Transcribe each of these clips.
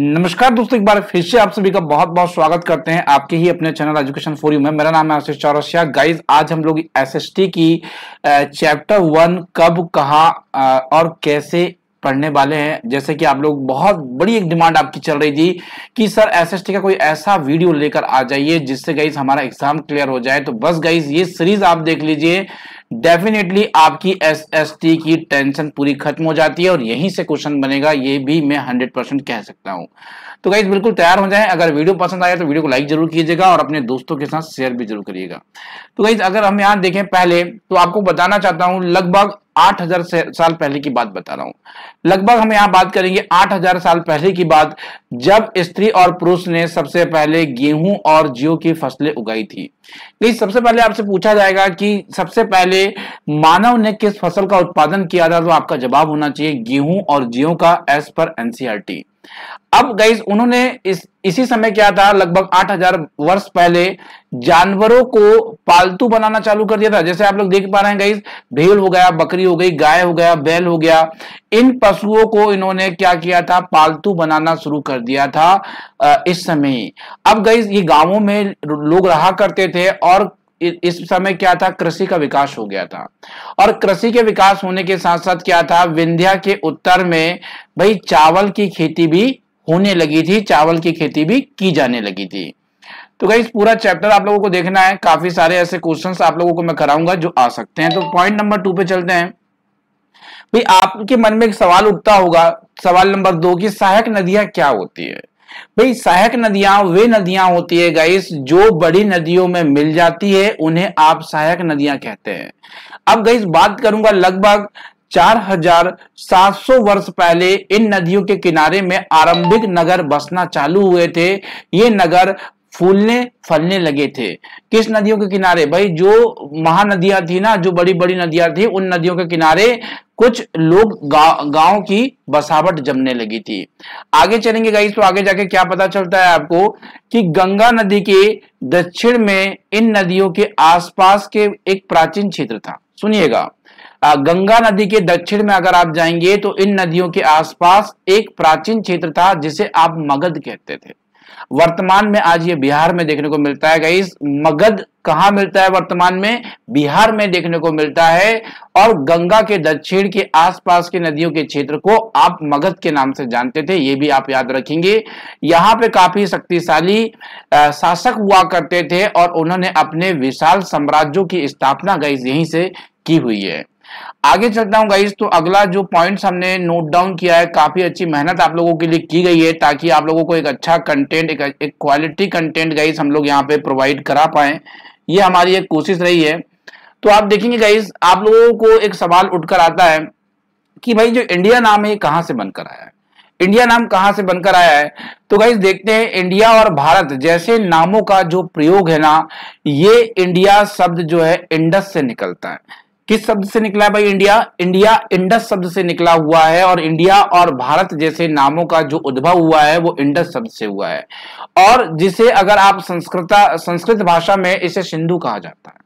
नमस्कार दोस्तों, एक बार फिर से आप सभी का बहुत बहुत स्वागत करते हैं आपके ही अपने चैनल एजुकेशन फॉर यू में। मेरा नाम है आशीष चौरसिया। गाइज, आज हम लोग एसएसटी की चैप्टर 1 कब, कहाँ और कैसे पढ़ने वाले हैं। जैसे कि आप लोग, बहुत बड़ी एक डिमांड आपकी चल रही थी कि सर एसएसटी का कोई ऐसा वीडियो लेकर आ जाइए जिससे गाइज हमारा एग्जाम क्लियर हो जाए। तो बस गाइज ये सीरीज आप देख लीजिए, डेफिनेटली आपकी एसएसटी की टेंशन पूरी खत्म हो जाती है और यहीं से क्वेश्चन बनेगा, ये भी मैं 100% कह सकता हूं। तो गाइज बिल्कुल तैयार हो जाएं। अगर वीडियो पसंद आया तो वीडियो को लाइक जरूर कीजिएगा और अपने दोस्तों के साथ शेयर भी जरूर करिएगा। तो गाइज अगर हम यहाँ देखें पहले, तो आपको बताना चाहता हूं लगभग 8000 साल पहले की बात बता रहा हूं। लगभग हम यहाँ बात करेंगे 8000 साल पहले की बात, जब स्त्री और पुरुष ने सबसे पहले गेहूं और जौ की फसलें उगाई थी। सबसे पहले आपसे पूछा जाएगा कि सबसे पहले मानव ने किस फसल का उत्पादन किया था, तो आपका जवाब होना चाहिए गेहूं और जौ का, एज पर एनसीईआरटी। अब गाइस उन्होंने इसी समय क्या था, लगभग 8000 वर्ष पहले जानवरों को पालतू बनाना चालू कर दिया था। जैसे आप लोग देख पा रहे हैं गाइस, भेड़ हो गया, बकरी हो गई, गाय हो गया, बैल हो गया, इन पशुओं को इन्होंने क्या किया था, पालतू बनाना शुरू कर दिया था इस समय। अब गाइस ये गांवों में लोग रहा करते थे और इस समय क्या था, कृषि का विकास हो गया था। और कृषि के विकास होने के साथ साथ क्या था, विंध्या के उत्तर में भाई चावल की खेती भी होने लगी थी, चावल की खेती भी की जाने लगी थी। तो गाइस पूरा चैप्टर आप लोगों को देखना है, काफी सारे ऐसे क्वेश्चंस आप लोगों को मैं कराऊंगा जो आ सकते हैं। तो पॉइंट नंबर 2 पे चलते हैं। भाई आपके मन में एक सवाल उठता होगा, सवाल नंबर 2 की सहायक नदियां क्या होती है। भाई सहायक नदियां वे नदियां होती है गाइस जो बड़ी नदियों में मिल जाती है, उन्हें आप सहायक नदियां कहते हैं। अब गाइस बात करूंगा, लगभग 4700 वर्ष पहले इन नदियों के किनारे में आरंभिक नगर बसना चालू हुए थे। ये नगर फूलने फलने लगे थे। किस नदियों के किनारे, भाई जो महानदियां थी ना, जो बड़ी बड़ी नदियां थी, उन नदियों के किनारे कुछ लोग गांव की बसावट जमने लगी थी। आगे चलेंगे गाइस तो आगे जाके क्या पता चलता है आपको कि गंगा नदी के दक्षिण में इन नदियों के आसपास के एक प्राचीन क्षेत्र था। सुनिएगा, गंगा नदी के दक्षिण में अगर आप जाएंगे तो इन नदियों के आसपास एक प्राचीन क्षेत्र था जिसे आप मगध कहते थे। वर्तमान में आज ये बिहार में देखने को मिलता है गाइस। मगध कहां मिलता है वर्तमान में, बिहार में देखने को मिलता है। और गंगा के दक्षिण के आसपास के नदियों के क्षेत्र को आप मगध के नाम से जानते थे, ये भी आप याद रखेंगे। यहाँ पे काफी शक्तिशाली शासक हुआ करते थे और उन्होंने अपने विशाल साम्राज्यों की स्थापना गाइस यहीं से की हुई है। आगे चलता हूं गाइस, तो अगला जो पॉइंट्स हमने नोट डाउन किया है, काफी अच्छी मेहनत आप लोगों के लिए की गई है ताकि आप लोगों को एक अच्छा कंटेंट, एक क्वालिटी कंटेंट गाइस हम लोग यहाँ पे प्रोवाइड करा पाए। ये हमारी एक कोशिश रही है। तो आप देखेंगे गाइस, आप लोगों को एक सवाल उठकर आता है कि भाई जो इंडिया नाम है ये कहां से बनकर आया है, इंडिया नाम कहां से बनकर आया है। तो गाइस देखते हैं, इंडिया और भारत जैसे नामों का जो प्रयोग है ना, ये इंडिया शब्द जो है इंडस से निकलता है। किस शब्द से निकला है भाई, इंडिया इंडस शब्द से निकला हुआ है। और इंडिया और भारत जैसे नामों का जो उद्भव हुआ है वो इंडस शब्द से हुआ है। और जिसे अगर आप संस्कृत भाषा में इसे सिंधु कहा जाता है।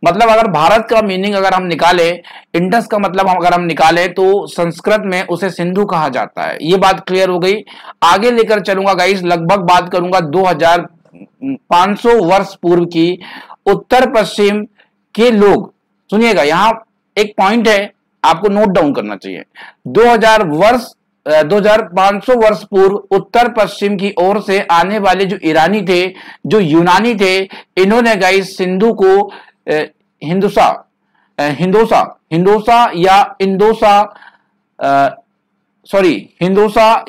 मतलब अगर भारत का मीनिंग अगर हम निकाले, इंडस का मतलब अगर हम निकाले, तो संस्कृत में उसे सिंधु कहा जाता है। ये बात क्लियर हो गई। आगे लेकर चलूंगा गाइस, लगभग बात करूंगा 2500 वर्ष पूर्व की। उत्तर पश्चिम के लोग, सुनिएगा यहां एक पॉइंट है, आपको नोट डाउन करना चाहिए। 2500 वर्ष पूर्व उत्तर पश्चिम की ओर से आने वाले जो ईरानी थे, जो यूनानी थे, इन्होंने गाइस सिंधु को हिंदोसा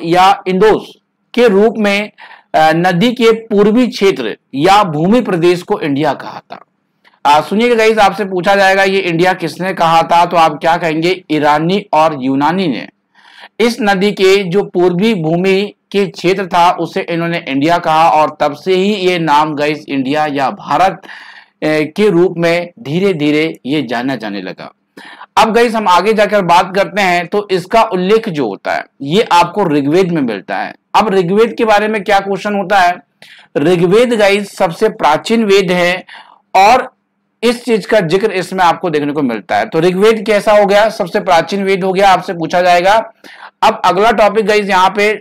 या इंदोस के रूप में नदी के पूर्वी क्षेत्र या भूमि प्रदेश को इंडिया कहा था। सुनिएगा गाइस, आपसे पूछा जाएगा ये इंडिया किसने कहा था, तो आप क्या कहेंगे, ईरानी और यूनानी ने। इस नदी के जो पूर्वी भूमि के क्षेत्र था उसे इन्होंने इंडिया कहा और तब से ही ये नाम गाइस इंडिया या भारत के रूप में धीरे धीरे ये जाना जाने लगा। अब गाइस हम आगे जाकर बात करते हैं, तो इसका उल्लेख जो होता है ये आपको ऋग्वेद में मिलता है। अब ऋग्वेद के बारे में क्या क्वेश्चन होता है, ऋग्वेद गाइस सबसे प्राचीन वेद है और इस चीज का जिक्र इसमें आपको देखने को मिलता है। तो ऋग्वेद कैसा हो गया, सबसे प्राचीन वेद हो गया, आपसे पूछा जाएगा। अब अगला टॉपिक गाइस यहाँ पे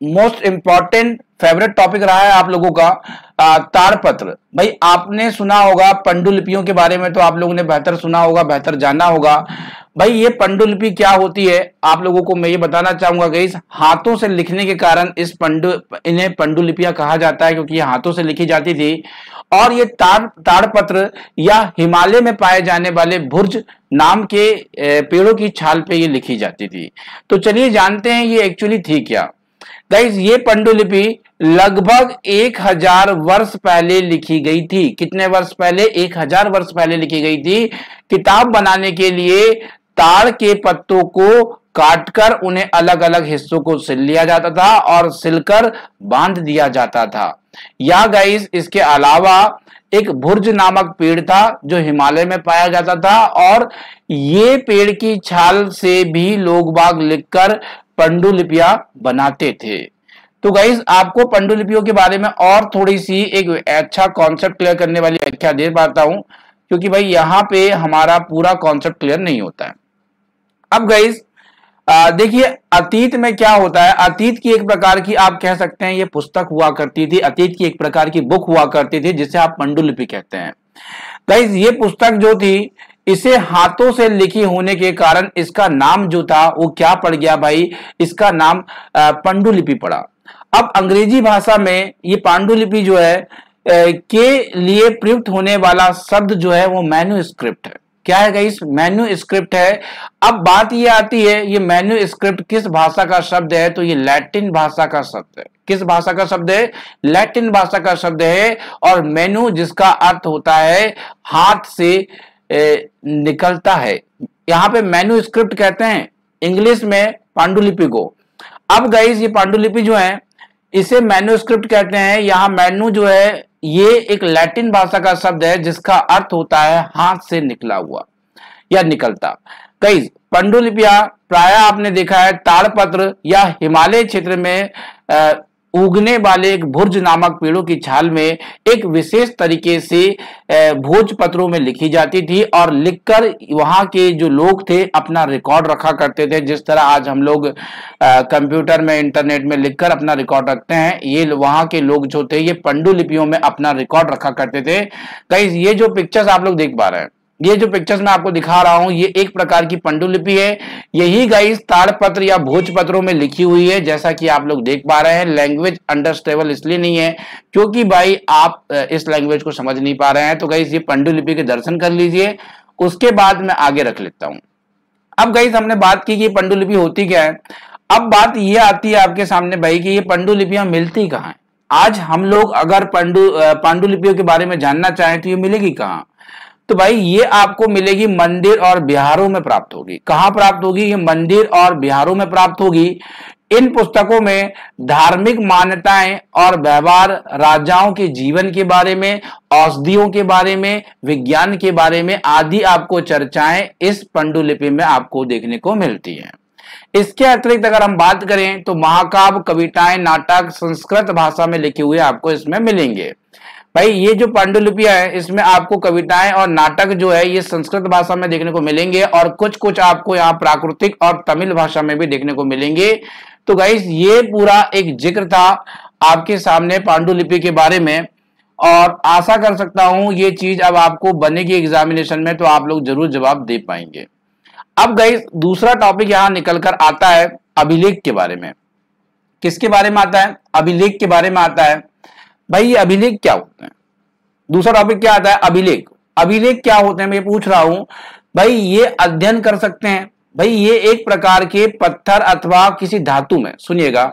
मोस्ट इंपॉर्टेंट फेवरेट टॉपिक रहा है आप लोगों का ताड़पत्र। भाई आपने सुना होगा पांडुलिपियों के बारे में, तो आप लोगों ने बेहतर सुना होगा, बेहतर जाना होगा। भाई ये पांडुलिपि क्या होती है आप लोगों को मैं ये बताना चाहूंगा गाइस। हाथों से लिखने के कारण इन्हें पांडुलिपियां कहा जाता है, क्योंकि ये हाथों से लिखी जाती थी। और ये ताड़पत्र या हिमालय में पाए जाने वाले भुर्ज नाम के पेड़ों की छाल पे ये लिखी जाती थी। तो चलिए जानते हैं ये एक्चुअली थी क्या। गाइस ये पांडुलिपि लगभग 1000 वर्ष पहले लिखी गई थी। कितने वर्ष पहले? 1000 वर्ष पहले लिखी गई थी। किताब बनाने के लिए ताड़ के पत्तों को काटकर उन्हें अलग अलग हिस्सों को सिल लिया जाता था और सिलकर बांध दिया जाता था। या गाइस इसके अलावा एक भुर्ज नामक पेड़ था जो हिमालय में पाया जाता था, और ये पेड़ की छाल से भी लोग बाग लिखकर पांडुलिपियां बनाते थे। तो गाइस आपको पांडुलिपियों के बारे में और थोड़ी सी एक अच्छा कॉन्सेप्ट क्लियर करने वाली व्याख्या दे पाता हूं, क्योंकि भाई यहां पे हमारा पूरा कॉन्सेप्ट क्लियर नहीं होता है। अब गाइस देखिए अतीत में क्या होता है। अतीत की एक प्रकार की आप कह सकते हैं ये पुस्तक हुआ करती थी, अतीत की एक प्रकार की बुक हुआ करती थी जिसे आप पांडुलिपि कहते हैं। गाइस ये पुस्तक जो थी इसे हाथों से लिखी होने के कारण इसका नाम जो था वो क्या पड़ गया भाई, इसका नाम पांडुलिपि पड़ा। अब अंग्रेजी भाषा में ये पांडुलिपि जो है के लिए प्रयुक्त होने वाला शब्द जो है वो मैन्युस्क्रिप्ट है। क्या है गाइस? मैन्युस्क्रिप्ट है। अब बात ये आती है ये मैन्युस्क्रिप्ट किस भाषा का शब्द है, तो ये लैटिन भाषा का शब्द है। किस भाषा का शब्द है? लैटिन भाषा का शब्द है। और मैन्यु जिसका अर्थ होता है हाथ से निकलता है, यहां पे मैन्युस्क्रिप्ट कहते हैं इंग्लिश में पांडुलिपि को। अब गाइस ये पांडुलिपि जो है इसे मैन्युस्क्रिप्ट कहते हैं। यहां मैन्यु जो है ये एक लैटिन भाषा का शब्द है जिसका अर्थ होता है हाथ से निकला हुआ या निकलता। गाइस पांडुलिपियां प्राय आपने देखा है ताड़पत्र या हिमालय क्षेत्र में उगने वाले एक भुर्ज नामक पेड़ों की छाल में एक विशेष तरीके से भोजपत्रों में लिखी जाती थी, और लिखकर वहां के जो लोग थे अपना रिकॉर्ड रखा करते थे। जिस तरह आज हम लोग कंप्यूटर में इंटरनेट में लिखकर अपना रिकॉर्ड रखते हैं, ये वहां के लोग जो थे ये पांडुलिपियों में अपना रिकॉर्ड रखा करते थे। गाइस ये जो पिक्चर्स आप लोग देख पा रहे हैं, ये जो पिक्चर्स मैं आपको दिखा रहा हूं ये एक प्रकार की पांडुलिपि है। यही गाइस ताड़पत्र या भोजपत्रों में लिखी हुई है, जैसा कि आप लोग देख पा रहे हैं। लैंग्वेज अंडरस्टैंडेबल इसलिए नहीं है क्योंकि भाई आप इस लैंग्वेज को समझ नहीं पा रहे हैं। तो गाइस ये पांडुलिपि के दर्शन कर लीजिए, उसके बाद मैं आगे रख लेता हूं। अब गाइस हमने बात की कि पांडुलिपि होती क्या है। अब बात ये आती है आपके सामने भाई कि ये पांडुलिपियां मिलती कहाँ है। आज हम लोग अगर पांडुलिपियों के बारे में जानना चाहें तो ये मिलेगी कहाँ, तो भाई ये आपको मिलेगी मंदिर और बिहारों में प्राप्त होगी। कहां प्राप्त होगी? ये मंदिर और बिहारों में प्राप्त होगी। इन पुस्तकों में धार्मिक मान्यताएं और व्यवहार, राजाओं के जीवन के बारे में, औषधियों के बारे में, विज्ञान के बारे में आदि आपको चर्चाएं इस पांडुलिपि में आपको देखने को मिलती हैं। इसके अतिरिक्त अगर हम बात करें तो महाकाव्य, कविताएं, नाटक संस्कृत भाषा में लिखे हुए आपको इसमें मिलेंगे। भाई ये जो पांडुलिपियां है इसमें आपको कविताएं और नाटक जो है ये संस्कृत भाषा में देखने को मिलेंगे, और कुछ कुछ आपको यहाँ प्राकृतिक और तमिल भाषा में भी देखने को मिलेंगे। तो गाइस ये पूरा एक जिक्र था आपके सामने पांडुलिपि के बारे में, और आशा कर सकता हूं ये चीज अब आपको बनेगी एग्जामिनेशन में तो आप लोग जरूर जवाब दे पाएंगे। अब गाइस दूसरा टॉपिक यहाँ निकल कर आता है अभिलेख के बारे में। किसके बारे में आता है? अभिलेख के बारे में आता है। भाई ये अभिलेख क्या होते हैं? दूसरा टॉपिक क्या आता है? अभिलेख। अभिलेख क्या होते हैं मैं पूछ रहा हूं। भाई ये अध्ययन कर सकते हैं। भाई ये एक प्रकार के पत्थर अथवा किसी धातु में, सुनिएगा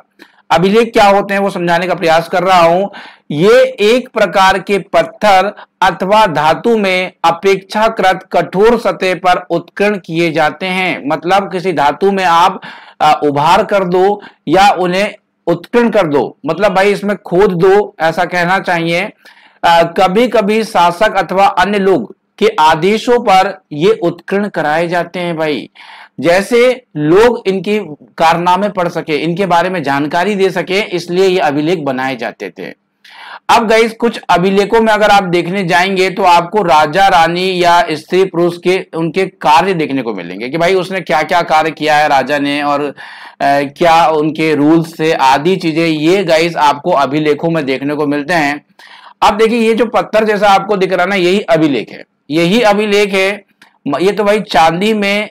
अभिलेख क्या होते हैं वो समझाने का प्रयास कर रहा हूं। ये एक प्रकार के पत्थर अथवा धातु में अपेक्षाकृत कठोर सतह पर उत्कीर्ण किए जाते हैं। मतलब किसी धातु में आप उभार कर दो या उन्हें उत्कीर्ण कर दो, मतलब भाई इसमें खोद दो, ऐसा कहना चाहिए। कभी कभी शासक अथवा अन्य लोग के आदेशों पर ये उत्कीर्ण कराए जाते हैं भाई, जैसे लोग इनकी कारनामे पढ़ सके, इनके बारे में जानकारी दे सके, इसलिए ये अभिलेख बनाए जाते थे। अब गाइस कुछ अभिलेखों में अगर आप देखने जाएंगे तो आपको राजा रानी या स्त्री पुरुष के उनके कार्य देखने को मिलेंगे कि भाई उसने क्या क्या कार्य किया है राजा ने, और क्या उनके रूल्स थे आदि चीजें, ये गाइस आपको अभिलेखों में देखने को मिलते हैं। अब देखिए ये जो पत्थर जैसा आपको दिख रहा है ना, यही अभिलेख है, यही अभिलेख है। ये तो भाई चांदी में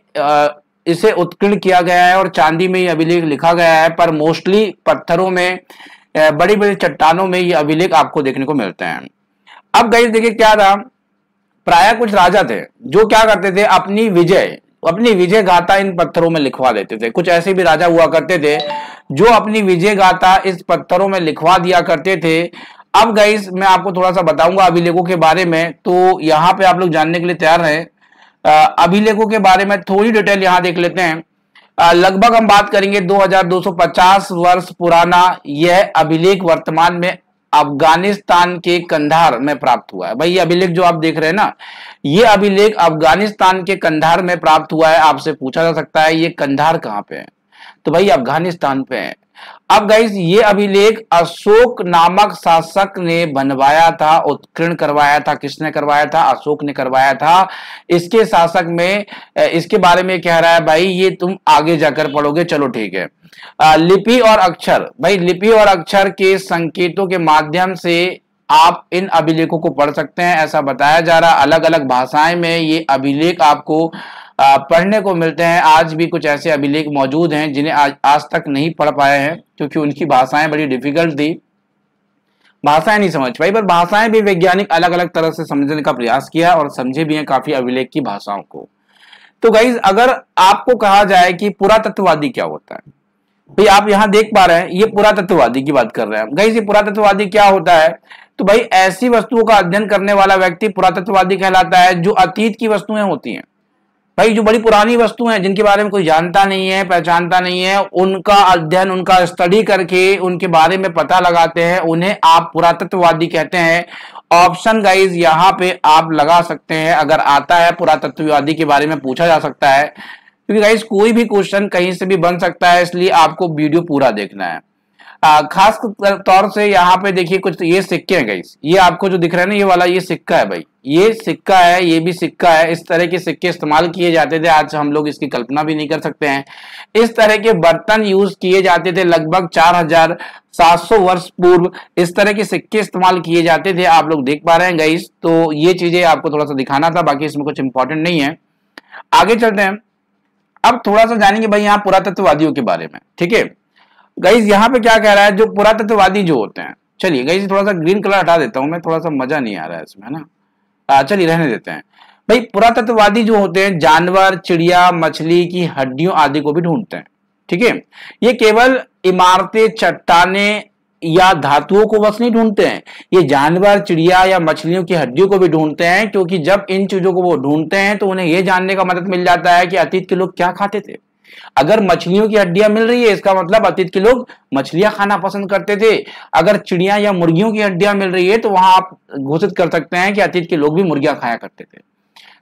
इसे उत्कीर्ण किया गया है और चांदी में ये अभिलेख लिखा गया है, पर मोस्टली पत्थरों में, बड़ी बड़ी चट्टानों में ये अभिलेख आपको देखने को मिलते हैं। अब गाइस देखिए क्या था, प्राय कुछ राजा थे जो क्या करते थे, अपनी विजय गाथा इन पत्थरों में लिखवा देते थे। कुछ ऐसे भी राजा हुआ करते थे जो अपनी विजय गाथा इस पत्थरों में लिखवा दिया करते थे। अब गाइस मैं आपको थोड़ा सा बताऊंगा अभिलेखों के बारे में, तो यहाँ पे आप लोग जानने के लिए तैयार हैं। अभिलेखों के बारे में थोड़ी डिटेल यहाँ देख लेते हैं। लगभग हम बात करेंगे 2250 वर्ष पुराना यह अभिलेख वर्तमान में अफगानिस्तान के कंधार में प्राप्त हुआ है। भाई ये अभिलेख जो आप देख रहे हैं ना, ये अभिलेख अफगानिस्तान के कंधार में प्राप्त हुआ है। आपसे पूछा जा सकता है ये कंधार कहाँ पे है, तो भाई अफगानिस्तान पे है। अब गाइस ये अभिलेख अशोक नामक शासक ने बनवाया था, उत्कीर्ण करवाया था। किसने करवाया था? अशोक ने करवाया था। इसके शासक में इसके बारे में कह रहा है भाई, ये तुम आगे जाकर पढ़ोगे, चलो ठीक है। लिपि और अक्षर, भाई लिपि और अक्षर के संकेतों के माध्यम से आप इन अभिलेखों को पढ़ सकते हैं, ऐसा बताया जा रहा। अलग अलग भाषाएं में ये अभिलेख आपको पढ़ने को मिलते हैं। आज भी कुछ ऐसे अभिलेख मौजूद हैं जिन्हें आज तक नहीं पढ़ पाए हैं, क्योंकि उनकी भाषाएं बड़ी डिफिकल्ट थी, भाषाएं नहीं समझ पाई। पर भाषाएं भी वैज्ञानिक अलग अलग तरह से समझने का प्रयास किया और समझे भी हैं काफी अभिलेख की भाषाओं को। तो गाइज अगर आपको कहा जाए कि पुरातत्ववादी क्या होता है, भाई आप यहाँ देख पा रहे हैं ये पुरातत्ववादी की बात कर रहे हैं। गाइज ये पुरातत्ववादी क्या होता है, तो भाई ऐसी वस्तुओं का अध्ययन करने वाला व्यक्ति पुरातत्ववादी कहलाता है जो अतीत की वस्तुएं होती हैं। भाई जो बड़ी पुरानी वस्तुएं हैं जिनके बारे में कोई जानता नहीं है, पहचानता नहीं है, उनका अध्ययन, उनका स्टडी करके उनके बारे में पता लगाते हैं, उन्हें आप पुरातत्ववादी कहते हैं। ऑप्शन गाइज यहाँ पे आप लगा सकते हैं, अगर आता है पुरातत्ववादी के बारे में पूछा जा सकता है, क्योंकि गाइज कोई भी क्वेश्चन कहीं से भी बन सकता है, इसलिए आपको वीडियो पूरा देखना है। खास तौर से यहाँ पे देखिए कुछ ये सिक्के हैं गाइस, ये आपको जो दिख रहा है ना ये वाला, ये सिक्का है भाई, ये सिक्का है, ये भी सिक्का है। इस तरह के सिक्के इस्तेमाल किए जाते थे, आज हम लोग इसकी कल्पना भी नहीं कर सकते हैं। इस तरह के बर्तन यूज किए जाते थे लगभग 4700 वर्ष पूर्व, इस तरह के सिक्के इस्तेमाल किए जाते थे। आप लोग देख पा रहे हैं गाइस, तो ये चीजें आपको थोड़ा सा दिखाना था, बाकी इसमें कुछ इंपॉर्टेंट नहीं है। आगे चलते हैं, अब थोड़ा सा जानेंगे भाई यहाँ पुरातत्ववादियों के बारे में, ठीक है। गाइस यहाँ पे क्या कह रहा है, जो पुरातत्ववादी जो होते हैं, चलिए गाइस थोड़ा सा ग्रीन कलर हटा देता हूं मैं, थोड़ा सा मजा नहीं आ रहा है इसमें, है ना। चलिए रहने देते हैं। भाई पुरातत्ववादी जो होते हैं जानवर, चिड़िया, मछली की हड्डियों आदि को भी ढूंढते हैं, ठीक है। ये केवल इमारतें, चट्टाने या धातुओं को बस नहीं ढूंढते हैं, ये जानवर, चिड़िया या मछलियों की हड्डियों को भी ढूंढते हैं, क्योंकि जब इन चीजों को वो ढूंढते हैं तो उन्हें यह जानने का मदद मिल जाता है कि अतीत के लोग क्या खाते थे। अगर मछलियों की हड्डियां मिल रही है इसका मतलब अतीत के लोग मछलियां खाना पसंद करते थे। अगर चिड़िया या मुर्गियों की हड्डियां मिल रही है तो वहां आप घोषित कर सकते हैं कि अतीत के लोग भी मुर्गियां खाया करते थे।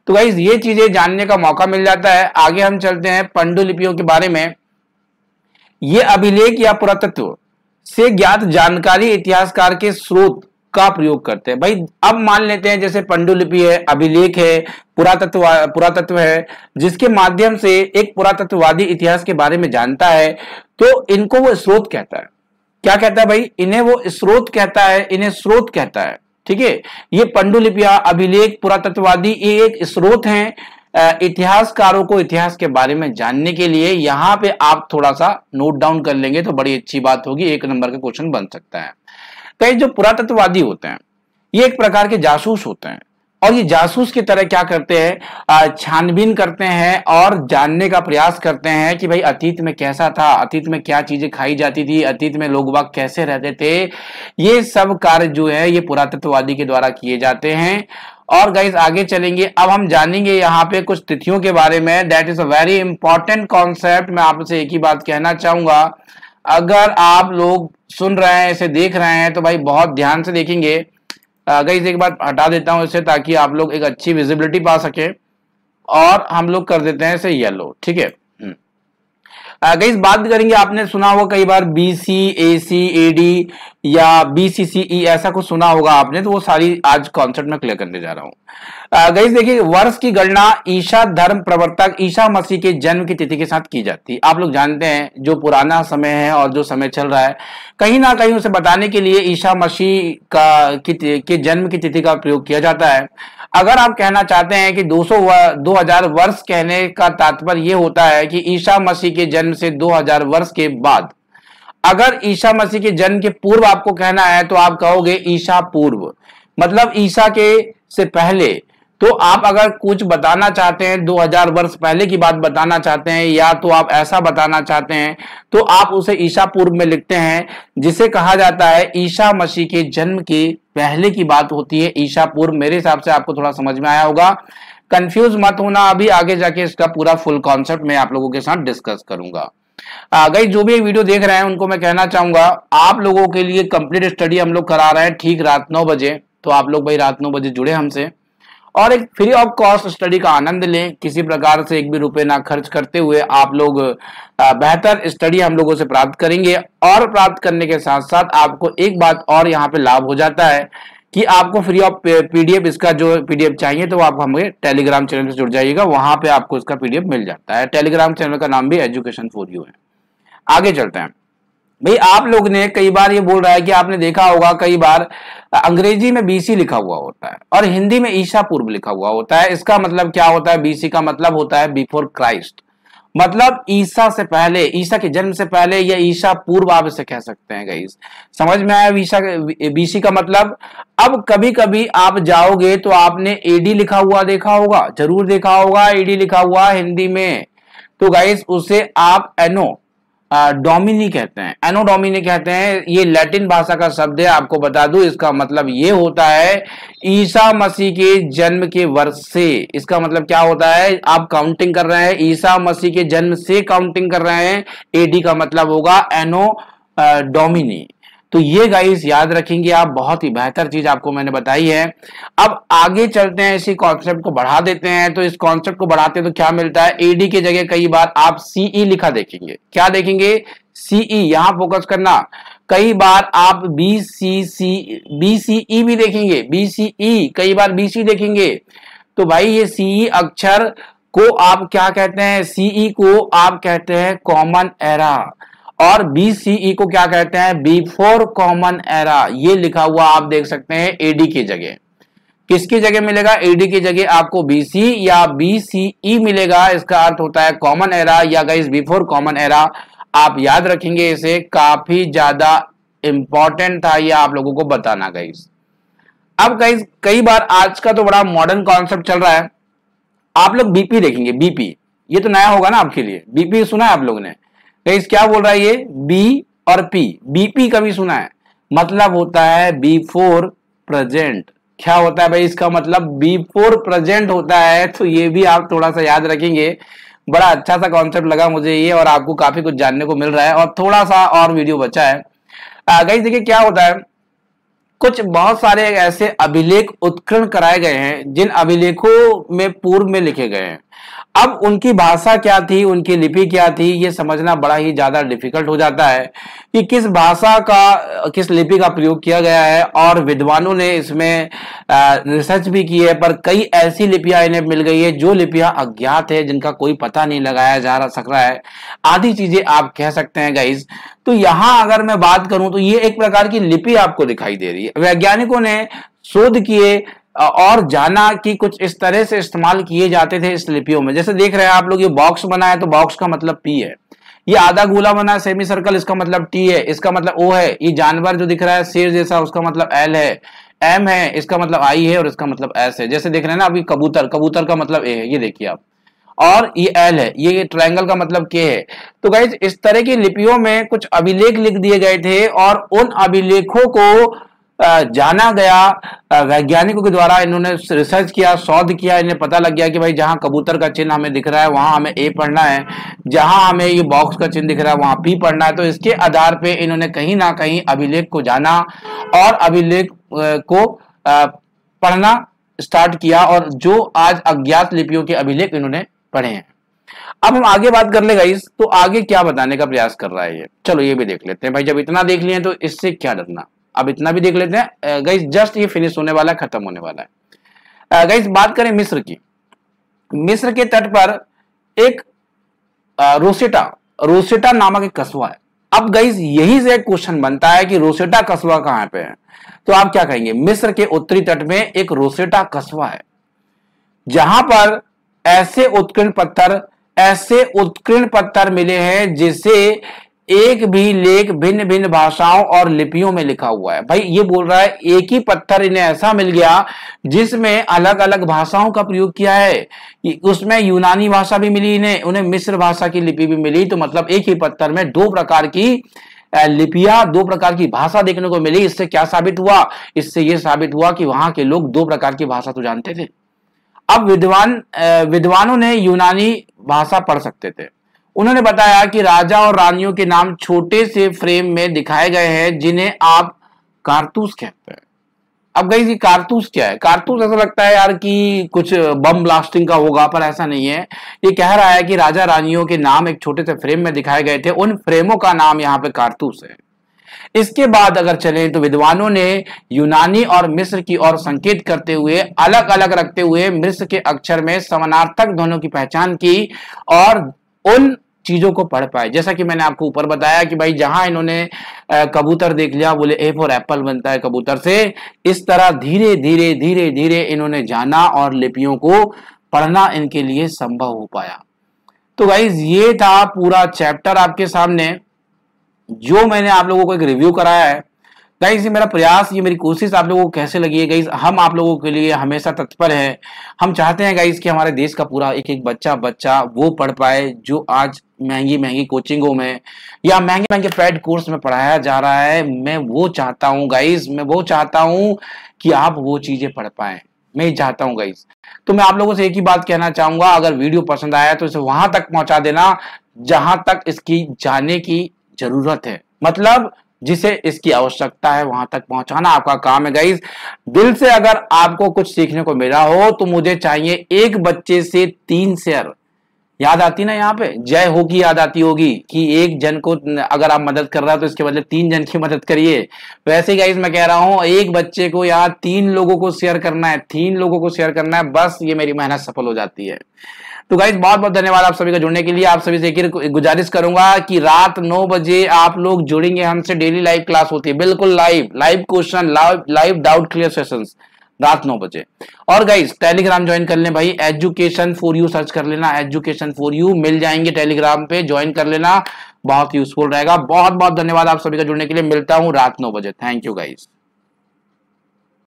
तो गाइस ये चीजें जानने का मौका मिल जाता है। आगे हम चलते हैं पांडुलिपियों के बारे में। ये अभिलेख या पुरातत्व से ज्ञात जानकारी इतिहासकार के स्रोत का प्रयोग करते हैं। भाई अब मान लेते हैं जैसे पांडुलिपि है, अभिलेख है, पुरातत्व है, जिसके माध्यम से एक पुरातत्ववादी इतिहास के बारे में जानता है, तो इनको वो स्रोत कहता है। क्या कहता है भाई? इन्हें वो स्रोत कहता है, इन्हें स्रोत कहता है, ठीक है। ये पांडुलिपियां, अभिलेख, पुरातत्ववादी ये एक स्रोत हैं इतिहासकारों को इतिहास के बारे में जानने के लिए। यहां पे आप थोड़ा सा नोट डाउन कर लेंगे तो बड़ी अच्छी बात होगी, 1 नंबर का क्वेश्चन बन सकता है। कई जो पुरातत्ववादी होते हैं ये एक प्रकार के जासूस होते हैं, और ये जासूस की तरह क्या करते हैं, छानबीन करते हैं और जानने का प्रयास करते हैं कि भाई अतीत में कैसा था, अतीत में क्या चीजें खाई जाती थी, अतीत में लोग बाग कैसे रहते थे। ये सब कार्य जो है ये पुरातत्ववादी के द्वारा किए जाते हैं। और गाइस आगे चलेंगे, अब हम जानेंगे यहाँ पे कुछ तिथियों के बारे में। That is a very important concept. मैं आपसे एक ही बात कहना चाहूंगा, अगर आप लोग सुन रहे हैं, इसे देख रहे हैं, तो भाई बहुत ध्यान से देखेंगे। गाइस एक बार हटा देता हूं इसे ताकि आप लोग एक अच्छी विजिबिलिटी पा सके, और हम लोग कर देते हैं इसे येलो, ठीक है। गाइस बात करेंगे, आपने सुना होगा कई बार BC AC AD या BCCE, ऐसा कुछ सुना होगा आपने, तो वो सारी आज कॉन्सेप्ट में क्लियर करने जा रहा हूं। गाइस देखिए, वर्ष की गणना ईसा धर्म प्रवर्तक ईसा मसीह के जन्म की तिथि के साथ की जाती है। आप लोग जानते हैं जो पुराना समय है और जो समय चल रहा है, कहीं ना कहीं उसे बताने के लिए ईसा मसीह के जन्म की तिथि का प्रयोग किया जाता है। अगर आप कहना चाहते हैं कि 2000 वर्ष, कहने का तात्पर्य यह होता है कि ईसा मसीह के जन्म से 2000 वर्ष के बाद। अगर ईसा मसीह के जन्म के पूर्व आपको कहना है तो आप कहोगे ईसा पूर्व, मतलब ईसा के से पहले। तो आप अगर कुछ बताना चाहते हैं 2000 वर्ष पहले की बात बताना चाहते हैं, या तो आप ऐसा बताना चाहते हैं, तो आप उसे ईसा पूर्व में लिखते हैं, जिसे कहा जाता है ईसा मसीह के जन्म के पहले की बात होती है ईसा पूर्व। मेरे हिसाब से आपको थोड़ा समझ में आया होगा, कंफ्यूज मत होना, अभी आगे जाके इसका पूरा फुल कॉन्सेप्ट मैं आप लोगों के साथ डिस्कस करूंगा। गाइस जो भी वीडियो देख रहे हैं उनको मैं कहना चाहूंगा, आप लोगों के लिए कंप्लीट स्टडी हम लोग करा रहे हैं ठीक रात 9 बजे। तो आप लोग भाई रात 9 बजे जुड़े हमसे और एक फ्री ऑफ कॉस्ट स्टडी का आनंद लें। किसी प्रकार से एक भी रुपए ना खर्च करते हुए आप लोग बेहतर स्टडी हम लोगों से प्राप्त करेंगे। और प्राप्त करने के साथ साथ आपको एक बात और यहाँ पे लाभ हो जाता है कि आपको फ्री ऑफ PDF, इसका जो PDF चाहिए तो आप हमें टेलीग्राम चैनल से जुड़ जाइएगा, वहां पे आपको इसका PDF मिल जाता है। टेलीग्राम चैनल का नाम भी एजुकेशन फॉर यू है। आगे चलते हैं भाई, आप लोग ने कई बार ये बोल रहा है कि आपने देखा होगा कई बार अंग्रेजी में BC लिखा हुआ होता है और हिंदी में ईसा पूर्व लिखा हुआ होता है। इसका मतलब क्या होता है? BC का मतलब होता है बिफोर क्राइस्ट, मतलब ईसा से पहले, ईसा के जन्म से पहले, या ईसा पूर्व आप इसे कह सकते हैं। गाइस समझ में आया BC का मतलब? अब कभी कभी आप जाओगे तो आपने AD लिखा हुआ देखा होगा, जरूर देखा होगा AD लिखा हुआ हिंदी में, तो गाइस उसे आप एनो डोमिनी कहते हैं, एनो डोमिनी कहते हैं। ये लैटिन भाषा का शब्द है, आपको बता दूं इसका मतलब ये होता है ईसा मसीह के जन्म के वर्ष से। इसका मतलब क्या होता है? आप काउंटिंग कर रहे हैं, ईसा मसीह के जन्म से काउंटिंग कर रहे हैं। AD का मतलब होगा एनो डोमिनी। तो ये गाइस याद रखेंगे आप, बहुत ही बेहतर चीज आपको मैंने बताई है। अब आगे चलते हैं, इसी कॉन्सेप्ट को बढ़ा देते हैं। तो इस कॉन्सेप्ट को बढ़ाते हैं तो क्या मिलता है? AD की जगह कई बार आप CE लिखा देखेंगे। क्या देखेंगे? CE, यहां फोकस करना। कई बार आप BCE भी देखेंगे, BCE, कई बार BC देखेंगे। तो भाई ये CE अक्षर को आप क्या कहते हैं? CE को आप कहते हैं कॉमन एरा, और BCE को क्या कहते हैं? Before common era. ये लिखा हुआ आप देख सकते हैं AD की जगह। किसकी जगह मिलेगा? AD की जगह आपको BC या BCE मिलेगा। इसका अर्थ होता है कॉमन एरा या गाइस बिफोर कॉमन एरा। आप याद रखेंगे, इसे काफी ज्यादा इंपॉर्टेंट था ये आप लोगों को बताना गाइस। अब गाइस कई बार आज का तो बड़ा मॉडर्न कॉन्सेप्ट चल रहा है, आप लोग BP देखेंगे। BP ये तो नया होगा ना आपके लिए, BP सुना है आप लोगों ने? गाइस क्या बोल रहा है ये? B और P, BP कभी सुना है? मतलब होता है बिफोर प्रेजेंट। क्या होता है भाई इसका मतलब? बिफोर प्रेजेंट होता है। तो ये भी आप थोड़ा सा याद रखेंगे। बड़ा अच्छा सा कॉन्सेप्ट लगा मुझे ये, और आपको काफी कुछ जानने को मिल रहा है, और थोड़ा सा और वीडियो बचा है। गाइस देखिए क्या होता है, कुछ बहुत सारे ऐसे अभिलेख उत्कीर्ण कराए गए हैं जिन अभिलेखों में पूर्व में लिखे गए हैं। अब उनकी भाषा क्या थी, उनकी लिपि क्या थी, ये समझना बड़ा ही ज्यादा डिफिकल्ट हो जाता है कि किस भाषा का, किस लिपि का प्रयोग किया गया है। और विद्वानों ने इसमें रिसर्च भी की है, पर कई ऐसी लिपियां इन्हें मिल गई है जो लिपियां अज्ञात है, जिनका कोई पता नहीं लगाया जा सक रहा है। आदि चीजें आप कह सकते हैं गाइस। तो यहां अगर मैं बात करूं तो ये एक प्रकार की लिपि आपको दिखाई दे रही है। वैज्ञानिकों ने शोध किए और जाना कि कुछ इस तरह से इस्तेमाल किए जाते थे इस लिपियों में। जैसे देख रहे हैं आप लोग, ये बॉक्स बना है तो बॉक्स का मतलब P है। ये आधा गोला बना है सेमी सर्कल, इसका मतलब T है, इसका मतलब O है। ये जानवर जो दिख रहा है शेर जैसा, उसका मतलब L है। M है, इसका मतलब I है, और इसका मतलब S है। जैसे देख रहे हैं ना अभी कबूतर, कबूतर का मतलब A है, ये देखिए आप। और ये L है, ये ट्रायंगल का मतलब K है। तो गाइस इस तरह की लिपियों में कुछ अभिलेख लिख दिए गए थे, और उन अभिलेखों को जाना गया वैज्ञानिकों के द्वारा। इन्होंने रिसर्च किया, शोध किया, इन्हें पता लग गया कि भाई जहां कबूतर का चिन्ह हमें दिख रहा है वहां हमें A पढ़ना है, जहां हमें ये बॉक्स का चिन्ह दिख रहा है वहां P पढ़ना है। तो इसके आधार पे इन्होंने कहीं ना कहीं अभिलेख को जाना और अभिलेख को पढ़ना स्टार्ट किया, और जो आज अज्ञात लिपियों के अभिलेख इन्होंने पढ़े हैं। अब हम आगे बात कर ले गाइस, तो आगे क्या बताने का प्रयास कर रहा है ये, चलो ये भी देख लेते हैं भाई। जब इतना देख लिए तो इससे क्या डरना, अब इतना भी देख लेते हैं गाइस। जस्ट ये फिनिश होने वाला है, खत्म होने वाला है गाइस। बात करें मिस्र की, मिस्र के तट पर एक रोसेटा नामक एक कस्बा है। अब गाइस यही से एक क्वेश्चन बनता है कि रोसेटा कस्बा कहां पे है, तो आप क्या कहेंगे? मिस्र के उत्तरी तट में एक रोसेटा कस्बा है, जहां पर ऐसे उत्कीर्ण पत्थर मिले हैं जिसे एक भी लेख भिन्न भिन्न भाषाओं और लिपियों में लिखा हुआ है। भाई ये बोल रहा है एक ही पत्थर इन्हें ऐसा मिल गया जिसमें अलग अलग भाषाओं का प्रयोग किया है। उसमें यूनानी भाषा भी मिली इन्हें, उन्हें मिस्र भाषा की लिपि भी मिली। तो मतलब एक ही पत्थर में दो प्रकार की लिपियां, दो प्रकार की भाषा देखने को मिली। इससे क्या साबित हुआ? इससे यह साबित हुआ कि वहां के लोग दो प्रकार की भाषा तो जानते थे। अब विद्वानों ने यूनानी भाषा पढ़ सकते थे। उन्होंने बताया कि राजा और रानियों के नाम छोटे से फ्रेम में दिखाए गए हैं जिन्हें आप कारतूस कहते हैं। अब गाइस ये कारतूस क्या है? कारतूस ऐसा लगता है यार कि कुछ बम ब्लास्टिंग का होगा, पर ऐसा नहीं है। ये कह रहा है कि राजा रानियों के नाम एक छोटे से फ्रेम में दिखाए गए थे, उन फ्रेमों का नाम यहाँ पे कारतूस है। इसके बाद अगर चलें तो विद्वानों ने यूनानी और मिस्र की ओर संकेत करते हुए अलग अलग रखते हुए मिस्र के अक्षर में समानार्थक ध्वनियों की पहचान की और उन चीजों को पढ़ पाए। जैसा कि मैंने आपको ऊपर बताया कि भाई जहां इन्होंने कबूतर देख लिया, बोले ए फॉर एप्पल बनता है कबूतर से, इस तरह धीरे धीरे धीरे धीरे इन्होंने जाना और लिपियों को पढ़ना इनके लिए संभव हो पाया। तो गाइज ये था पूरा चैप्टर आपके सामने, जो मैंने आप लोगों को एक रिव्यू कराया है। गाइस ये मेरा प्रयास, ये मेरी कोशिश आप लोगों को कैसे लगी है गाइस? हम आप लोगों के लिए हमेशा तत्पर हैं। हम चाहते हैं गाइस कि हमारे देश का पूरा एक एक बच्चा वो पढ़ पाए जो आज महंगी महंगी कोचिंगों में या महंगे महंगे पेड कोर्स में पढ़ाया जा रहा है। मैं वो चाहता हूँ गाइस, मैं वो चाहता हूँ कि आप वो चीजें पढ़ पाए, मैं चाहता हूँ गाइस। तो मैं आप लोगों से एक ही बात कहना चाहूंगा, अगर वीडियो पसंद आया तो इसे वहां तक पहुंचा देना जहां तक इसकी जाने की जरूरत है, मतलब जिसे इसकी आवश्यकता है वहां तक पहुंचाना आपका काम है गाइस। दिल से अगर आपको कुछ सीखने को मिला हो तो मुझे चाहिए एक बच्चे से 3 शेयर। याद आती ना यहाँ पे जय हो की याद आती होगी कि एक जन को अगर आप मदद कर रहा है तो इसके बदले 3 जन की मदद करिए। वैसे ही गाइस मैं कह रहा हूं एक बच्चे को यहाँ 3 लोगों को शेयर करना है, 3 लोगों को शेयर करना है, बस ये मेरी मेहनत सफल हो जाती है। तो गाइस बहुत बहुत धन्यवाद आप सभी का जुड़ने के लिए। आप सभी से एक गुजारिश करूंगा कि रात 9 बजे आप लोग जुड़ेंगे हमसे। डेली लाइव क्लास होती है, बिल्कुल live question, live doubt clear sessions रात 9 बजे। और गाइस टेलीग्राम ज्वाइन कर लें भाई, एजुकेशन फॉर यू सर्च कर लेना, एजुकेशन फॉर यू मिल जाएंगे टेलीग्राम पे, ज्वाइन कर लेना, बहुत यूजफुल रहेगा। बहुत बहुत धन्यवाद आप सभी का जुड़ने के लिए। मिलता हूं रात 9 बजे। Thank you guys.